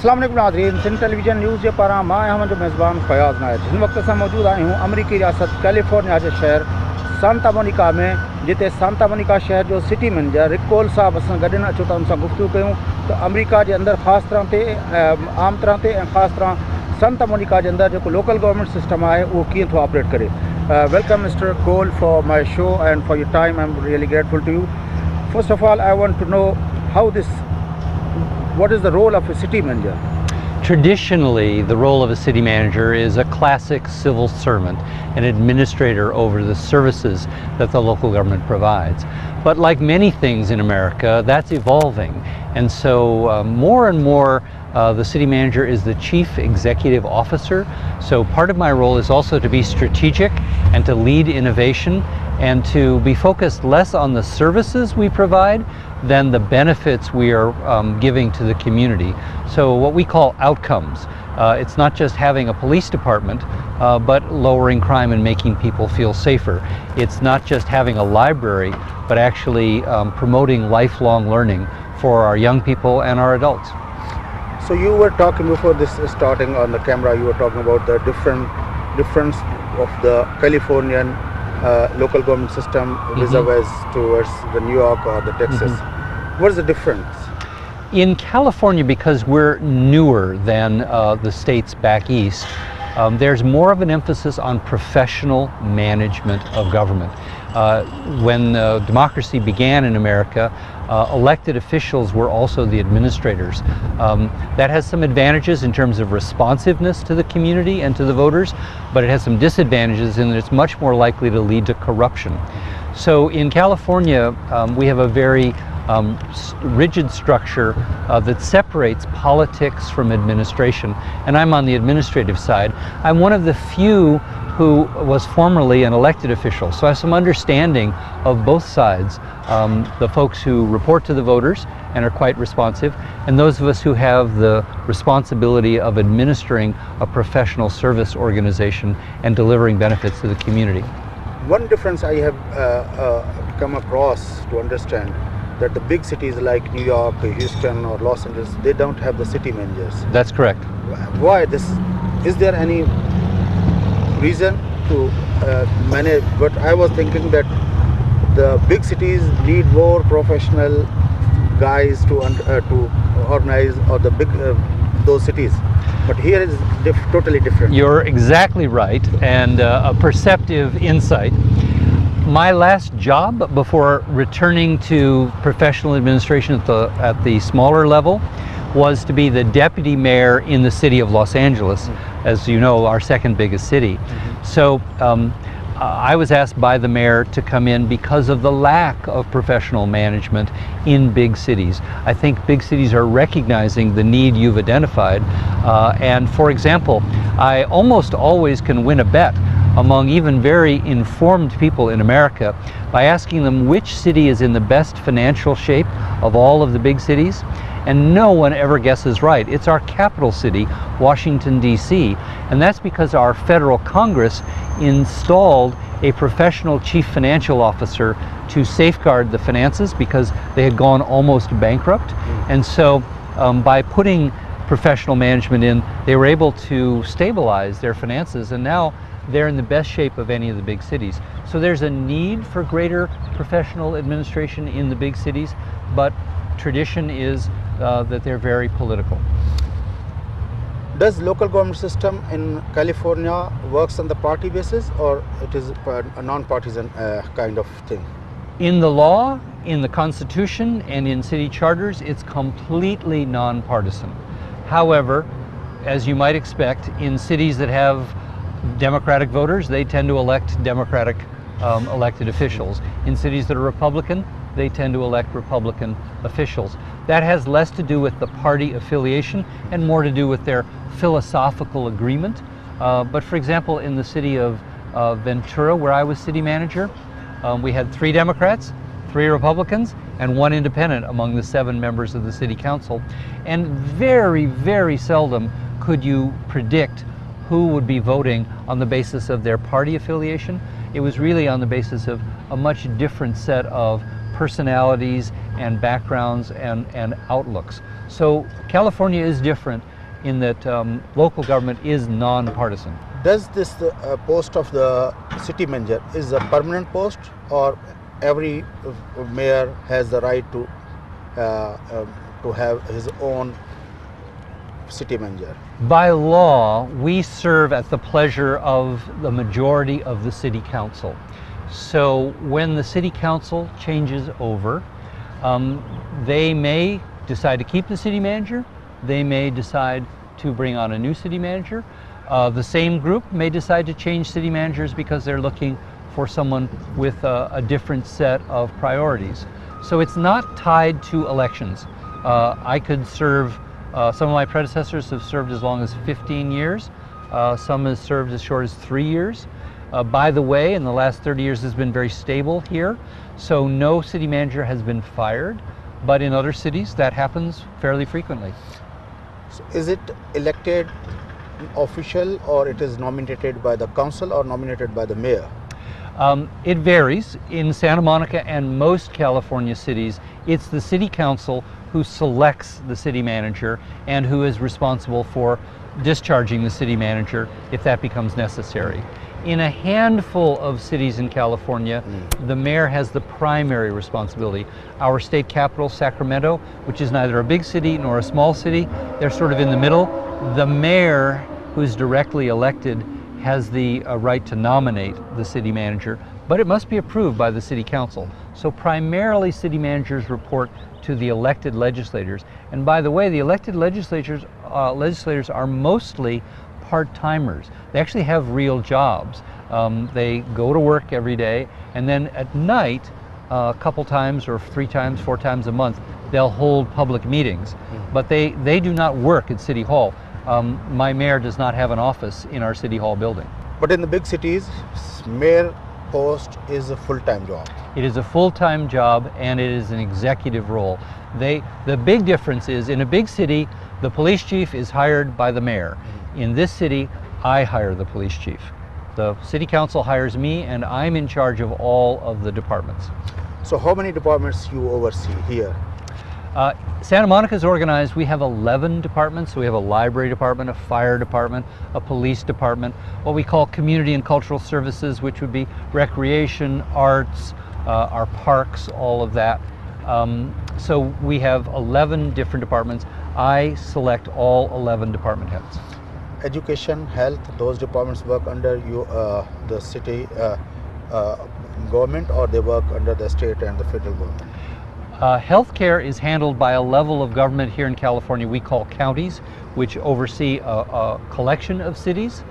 अस्सलाम वालेकुम नाज़रीन, सिंध टेलीविजन न्यूज़ जे पारां मां आहियां जो मेज़बान फयाज़ नाइच। हिन वक्त असां मौजूद आहियूं अमरीकी रियासत कैलिफोर्निया जे शहर सांता मोनिका में, जिते सांता मोनिका शहर जो सिटी मैनेजर रिकोल साहब असां गॾु अचूं था, उनसां गुफ़्तगू कयूं त अमरीका जे अंदरि ख़ासि तरह ते आम तरह ते ऐं ख़ासि तरह सांता मोनिका जे अंदरि जेको लोकल गवर्नमेंट सिस्टम आहे उहो कीअं थो ऑपरेट करे। Welcome mister Cole for my show and for your time. I am really grateful to you. First of all I want to know what is the role of a city manager? Traditionally, the role of a city manager is a classic civil servant, an administrator over the services that the local government provides. But like many things in America, that's evolving. And so more and more, the city manager is the chief executive officer. So part of my role is also to be strategic and to lead innovation and to be focused less on the services we provide than the benefits we are giving to the community. So what we call outcomes. It's not just having a police department, but lowering crime and making people feel safer. It's not just having a library, but actually promoting lifelong learning for our young people and our adults. So you were talking before this starting on the camera, you were talking about the difference of the Californian local government system vis-a-vis towards the New York or the Texas. What is the difference? In California, because we're newer than the states back east, there's more of an emphasis on professional management of government. When democracy began in America, elected officials were also the administrators. That has some advantages in terms of responsiveness to the community and to the voters, but it has some disadvantages in that it's much more likely to lead to corruption. So in California, we have a very rigid structure that separates politics from administration, and I'm on the administrative side. I'm one of the few who was formerly an elected official, so I have some understanding of both sides, the folks who report to the voters and are quite responsive, and those of us who have the responsibility of administering a professional service organization and delivering benefits to the community. One difference I have come across to understand that the big cities like New York, Houston or Los Angeles, they don't have the city managers. That's correct. Why this? Is there any reason to manage? But I was thinking that the big cities need more professional guys to organize or the big those cities. But here is totally different. You're exactly right, and a perceptive insight. My last job before returning to professional administration at the smaller level was to be the deputy mayor in the city of Los Angeles, as you know, our second biggest city. So I was asked by the mayor to come in because of the lack of professional management in big cities. I think big cities are recognizing the need you've identified. And for example, I almost always can win a bet among even very informed people in America by asking them which city is in the best financial shape of all of the big cities, and no one ever guesses right. It's our capital city, Washington, D.C., and that's because our federal Congress installed a professional chief financial officer to safeguard the finances because they had gone almost bankrupt. And so by putting professional management in, they were able to stabilize their finances, and now they're in the best shape of any of the big cities. So there's a need for greater professional administration in the big cities, but tradition is that they're very political. Does local government system in California works on the party basis, or it is a non-partisan kind of thing? In the law, in the Constitution, and in city charters, it's completely non-partisan. However, as you might expect, in cities that have Democratic voters, they tend to elect Democratic elected officials. In cities that are Republican, they tend to elect Republican officials. That has less to do with the party affiliation and more to do with their philosophical agreement. But for example, in the city of Ventura, where I was city manager, we had 3 Democrats, 3 Republicans, and 1 independent among the 7 members of the city council. And very, very seldom could you predict who would be voting on the basis of their party affiliation. It was really on the basis of a much different set of personalities and backgrounds and outlooks. So California is different, in that local government is non-partisan. Does this post of the city manager is a permanent post, or every mayor has the right to have his own city manager? By law, we serve at the pleasure of the majority of the city council. So when the city council changes over, they may decide to keep the city manager, they may decide to bring on a new city manager. The same group may decide to change city managers because they're looking for someone with a different set of priorities. So it's not tied to elections. I could serve, some of my predecessors have served as long as 15 years, some have served as short as 3 years. By the way, in the last 30 years has been very stable here, so no city manager has been fired, but in other cities that happens fairly frequently. So is it elected official, or it is nominated by the council or nominated by the mayor? It varies. In Santa Monica and most California cities, it's the city council who selects the city manager and who is responsible for discharging the city manager if that becomes necessary. In a handful of cities in California, the mayor has the primary responsibility. Our state capital, Sacramento, which is neither a big city nor a small city, they're sort of in the middle. The mayor, who is directly elected, has the right to nominate the city manager, but it must be approved by the city council. So primarily city managers report to the elected legislators. And by the way, the elected legislators are mostly part-timers. They actually have real jobs. They go to work every day, and then at night, a couple times or 3 times, 4 times a month, they'll hold public meetings. But they do not work at City Hall. My mayor does not have an office in our City Hall building. But in the big cities, mayor post is a full-time job. It is a full-time job, and it is an executive role. The big difference is, in a big city, the police chief is hired by the mayor. In this city, I hire the police chief. The city council hires me, and I'm in charge of all of the departments. So how many departments you oversee here? Santa Monica is organized. We have 11 departments. So we have a library department, a fire department, a police department, what we call community and cultural services, which would be recreation, arts, our parks, all of that. So we have 11 different departments. I select all 11 department heads. Education, health, those departments work under you, the city government, or they work under the state and the federal government? Healthcare is handled by a level of government here in California we call counties, which oversee a collection of cities.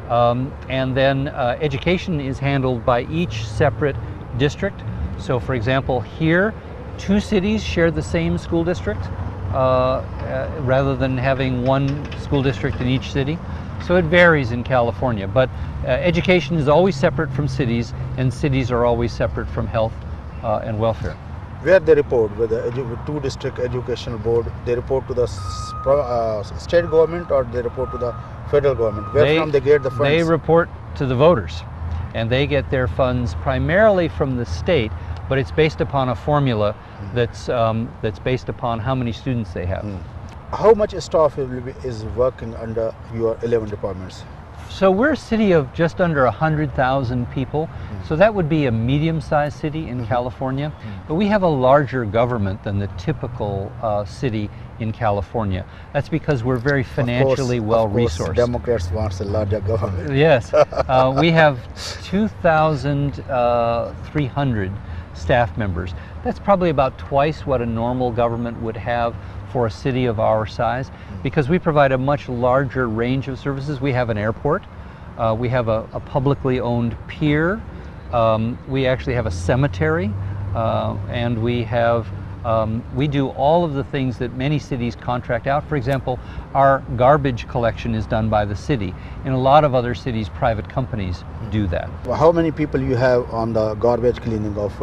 And then education is handled by each separate district. So for example, here, 2 cities share the same school district, rather than having one school district in each city. So it varies in California, but education is always separate from cities, and cities are always separate from health and welfare. Where they report, with the 2 district educational board, they report to the state government, or they report to the federal government? Where from they get the funds? They report to the voters, and they get their funds primarily from the state, but it's based upon a formula that's based upon how many students they have. How much staff is working under your 11 departments? So we're a city of just under 100,000 people, so that would be a medium-sized city in California, but we have a larger government than the typical city in California. That's because we're very financially well-resourced. Democrats want a larger government. Yes, we have 2,300 staff members. That's probably about twice what a normal government would have for a city of our size, because we provide a much larger range of services. We have an airport, we have a publicly owned pier, we actually have a cemetery, and we do all of the things that many cities contract out. For example, our garbage collection is done by the city. In a lot of other cities, private companies do that. Well, how many people you have on the garbage cleaning of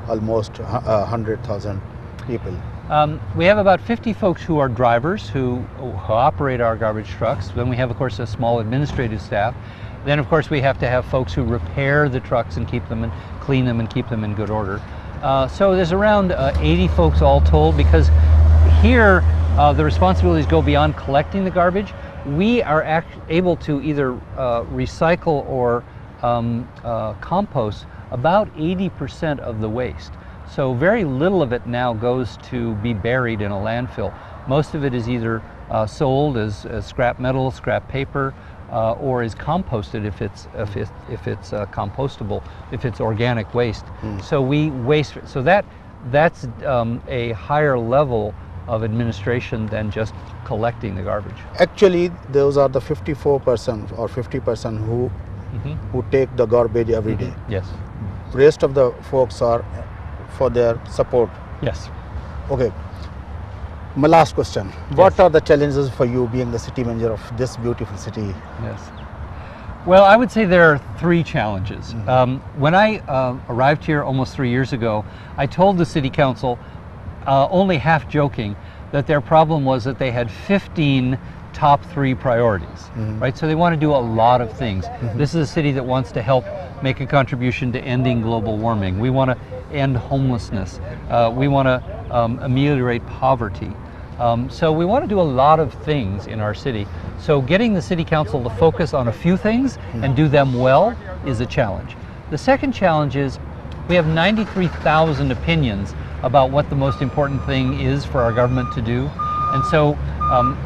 almost 100,000 people? We have about 50 folks who are drivers who operate our garbage trucks. Then we have, of course, a small administrative staff. Then, of course, we have to have folks who repair the trucks and keep them and clean them and keep them in good order. So there's around 80 folks all told, because here the responsibilities go beyond collecting the garbage. We are able to either recycle or compost about 80% of the waste. So very little of it now goes to be buried in a landfill. Most of it is either sold as scrap metal, scrap paper, or is composted if it's compostable, if it's organic waste. So we waste. So that's a higher level of administration than just collecting the garbage. Actually, those are the 54% or 50% who take the garbage every day. Yes. Rest of the folks are for their support. Yes. Okay. My last question. What are the challenges for you being the city manager of this beautiful city? Yes. Well, I would say there are three challenges. When I arrived here almost 3 years ago, I told the city council, only half joking, that their problem was that they had 15 top 3 priorities, right? So they want to do a lot of things. This is a city that wants to help make a contribution to ending global warming. We want to end homelessness. We want to ameliorate poverty. So we want to do a lot of things in our city. So getting the city council to focus on a few things and do them well is a challenge. The second challenge is we have 93,000 opinions about what the most important thing is for our government to do. And so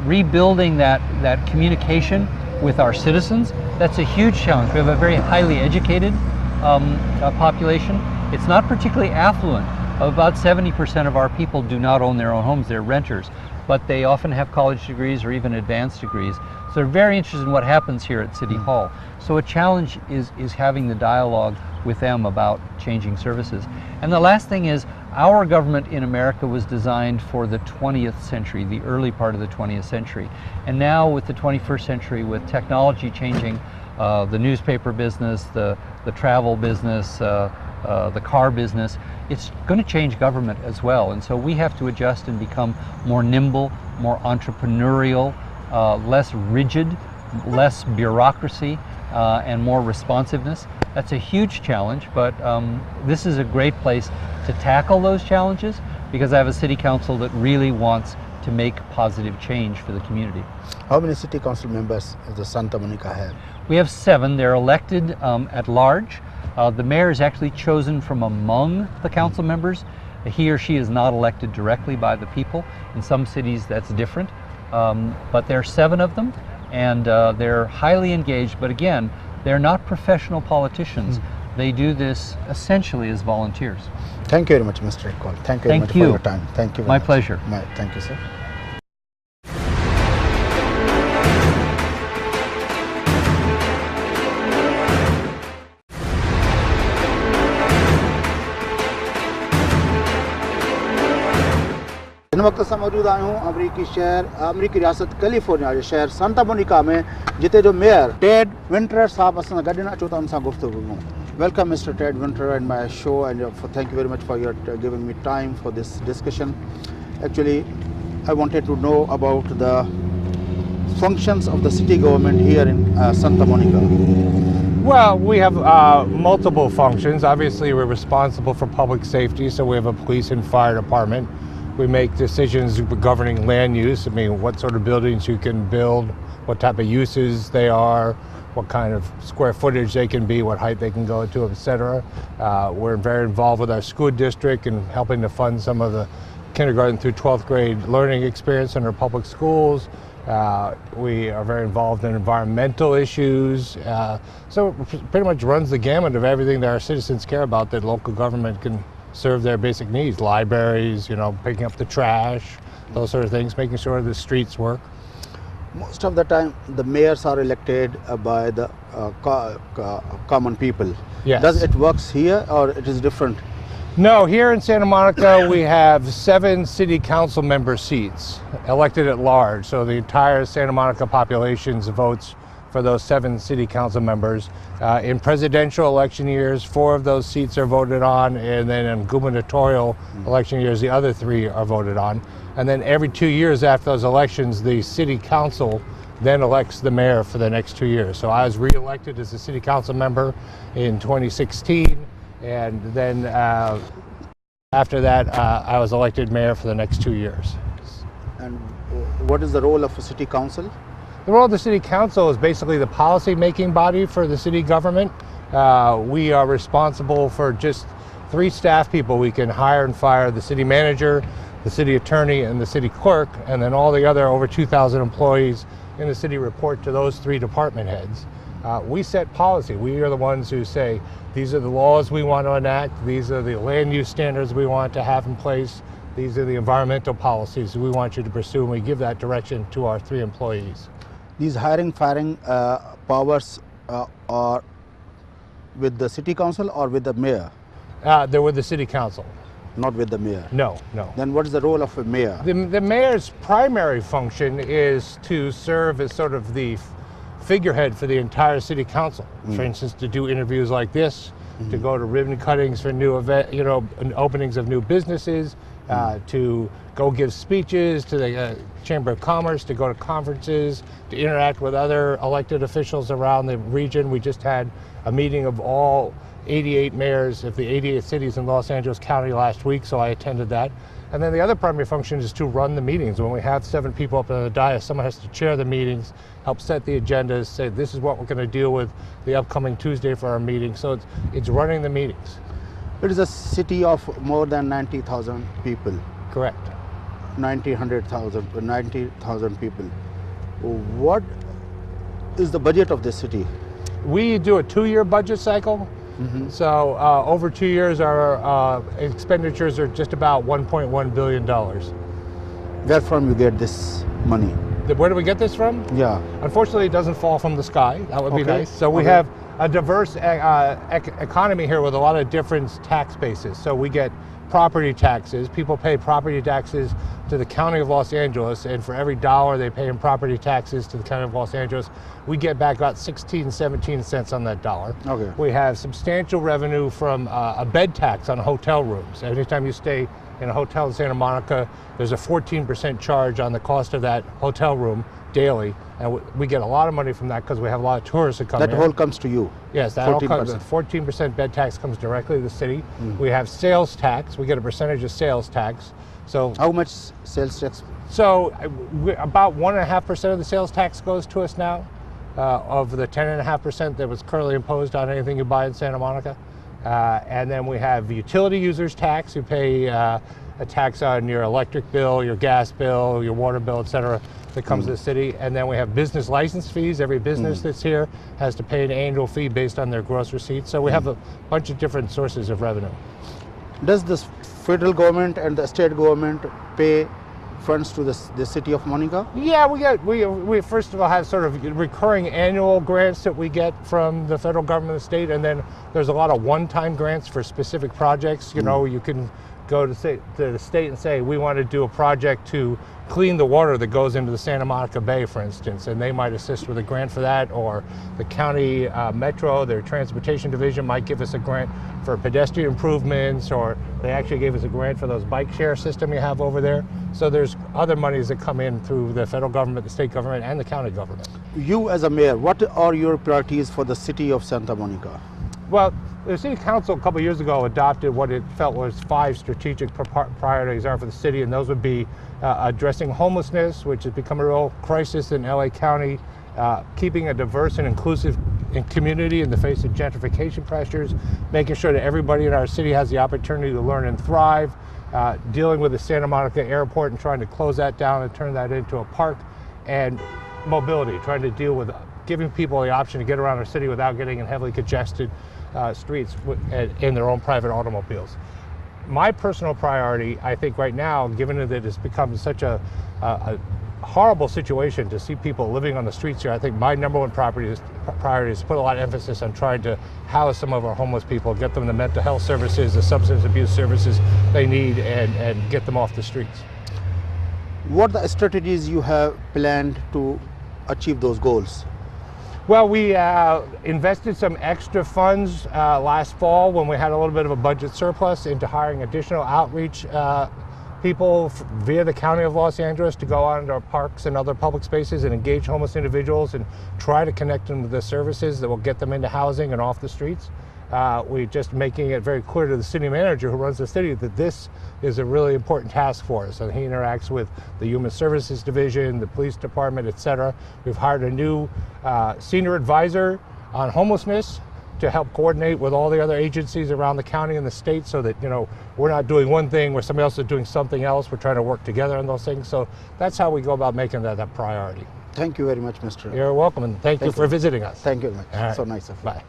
rebuilding that communication with our citizens, that's a huge challenge. We have a very highly educated population. It's not particularly affluent. About 70% of our people do not own their own homes, they're renters, but they often have college degrees or even advanced degrees. So they're very interested in what happens here at City Hall. So a challenge is having the dialogue with them about changing services. And the last thing is, our government in America was designed for the 20th century, the early part of the 20th century. And now with the 21st century, with technology changing the newspaper business, the travel business, the car business, it's going to change government as well. And so we have to adjust and become more nimble, more entrepreneurial, less rigid, less bureaucracy, and more responsiveness. That's a huge challenge, but this is a great place to tackle those challenges because I have a city council that really wants to make positive change for the community. How many city council members does the Santa Monica have? We have 7. They're elected at large. The mayor is actually chosen from among the council members. He or she is not elected directly by the people. In some cities that's different, but there are 7 of them, and they're highly engaged, but again, they're not professional politicians. They do this essentially as volunteers. Thank you very much, Mr. Iqbal. Thank you very much for your time. Thank you very much. My pleasure. Thank you, sir. इन वक्त असां मौजूद आहियूं अमरीकी रियासत California जे शहर Santa Monica में, जिते जो मेयर टेड विंटर साहब असां सां गॾु अचो था उन सां गुफ़्तगू कयूं. Welcome, Mr. Ted Winter, in my show, and thank you very much for your giving me time for this discussion. Actually, I wanted to know about the functions of the city government here in Santa Monica. Well, we have multiple functions. Obviously, we're responsible for public safety, so we have a police and fire department. We make decisions governing land use. I mean, what sort of buildings you can build, what type of uses they are, what kind of square footage they can be, what height they can go to, etc. We're very involved with our school district and helping to fund some of the kindergarten through 12th grade learning experience in our public schools. We are very involved in environmental issues. So it pretty much runs the gamut of everything that our citizens care about that local government can serve their basic needs. Libraries, picking up the trash, those sort of things, making sure the streets work. Most of the time, the mayors are elected by the common people. Yes. Does it works here or it is different? No, here in Santa Monica we have 7 city council member seats elected at large. So the entire Santa Monica population votes for those 7 city council members. In presidential election years, 4 of those seats are voted on, and then in gubernatorial election years, the other 3 are voted on. And then every 2 years after those elections, the city council then elects the mayor for the next 2 years. So I was re-elected as a city council member in 2016, and then after that, I was elected mayor for the next 2 years. And what is the role of a city council? The role of the city council is basically the policy making body for the city government. We are responsible for just 3 staff people. We can hire and fire the city manager, the city attorney, and the city clerk, and then all the other over 2,000 employees in the city report to those 3 department heads. We set policy. We are the ones who say, these are the laws we want to enact, these are the land use standards we want to have in place, these are the environmental policies we want you to pursue, and we give that direction to our 3 employees. These hiring, firing powers are with the city council or with the mayor? They're with the city council. Not with the mayor? No, no. Then what is the role of a mayor? The mayor's primary function is to serve as sort of the figurehead for the entire city council. For instance, to do interviews like this, to go to ribbon cuttings for new event, openings of new businesses, to go give speeches to the Chamber of Commerce, to go to conferences, to interact with other elected officials around the region. We just had a meeting of all 88 mayors of the 88 cities in Los Angeles County last week, so I attended that. And then the other primary function is to run the meetings. When we have 7 people up on the dais, someone has to chair the meetings, help set the agendas, say this is what we're going to deal with the upcoming Tuesday for our meeting. So it's running the meetings. It is a city of more than 90,000 people. Correct. 90,000 people. What is the budget of this city? We do a 2-year budget cycle. So over 2 years, our expenditures are just about $1.1 billion. Where from you get this money? Where do we get this from? Yeah. Unfortunately, it doesn't fall from the sky. That would be Okay. nice. So we have a diverse economy here with a lot of different tax bases. So we get property taxes. People pay property taxes to the County of Los Angeles, and for every dollar they pay in property taxes to the County of Los Angeles, we get back about 16, 17 cents on that dollar. Okay. We have substantial revenue from a bed tax on hotel rooms. Anytime you stay in a hotel in Santa Monica, there's a 14% charge on the cost of that hotel room daily, and we get a lot of money from that because we have a lot of tourists that come That here. whole comes to you? Yes, that all 14%. comes. 14% bed tax comes directly to the city. We have sales tax. We get a percentage of sales tax. So How much sales tax? so about 1.5% of the sales tax goes to us now, of the 10.5% that was currently imposed on anything you buy in Santa Monica. And then we have utility users tax. You pay a tax on your electric bill, your gas bill, your water bill, et cetera, that comes to the city. And then we have business license fees. Every business that's here has to pay an annual fee based on their gross receipts. So we have a bunch of different sources of revenue. Does the federal government and the state government pay funds to the city of Monica? Yeah, we first of all have sort of recurring annual grants that we get from the federal government and the state, and then there's a lot of one-time grants for specific projects. You know, you can go to the state and say, we want to do a project to clean the water that goes into the Santa Monica Bay, for instance, and they might assist with a grant for that, or the county metro, their transportation division might give us a grant for pedestrian improvements, or they actually gave us a grant for those bike share system you have over there. So there's other monies that come in through the federal government, the state government, and the county government. You as a mayor, what are your priorities for the city of Santa Monica? Well, the city council a couple of years ago adopted what it felt was 5 strategic priorities are for the city, and those would be addressing homelessness, which has become a real crisis in LA County, keeping a diverse and inclusive community in the face of gentrification pressures, making sure that everybody in our city has the opportunity to learn and thrive, dealing with the Santa Monica airport and trying to close that down and turn that into a park, and mobility, trying to deal with giving people the option to get around our city without getting in heavily congested streets in their own private automobiles. My personal priority, I think right now, given that it's become such a horrible situation to see people living on the streets here, I think my number one priority is to put a lot of emphasis on trying to house some of our homeless people, get them the mental health services, the substance abuse services they need, and get them off the streets. What are the strategies you have planned to achieve those goals? Well, we invested some extra funds last fall when we had a little bit of a budget surplus into hiring additional outreach people via the County of Los Angeles to go out into our parks and other public spaces and engage homeless individuals and try to connect them with the services that will get them into housing and off the streets. we're just making it very clear to the city manager who runs the city that this is a really important task for us. And he interacts with the Human Services Division, the police department, etc. We've hired a new senior advisor on homelessness to help coordinate with all the other agencies around the county and the state, so that, you know, we're not doing one thing where somebody else is doing something else. We're trying to work together on those things. So that's how we go about making that a priority. Thank you very much, Mr. You're welcome, and thank you for visiting us. Thank you very much. All right. So nice of you. Bye.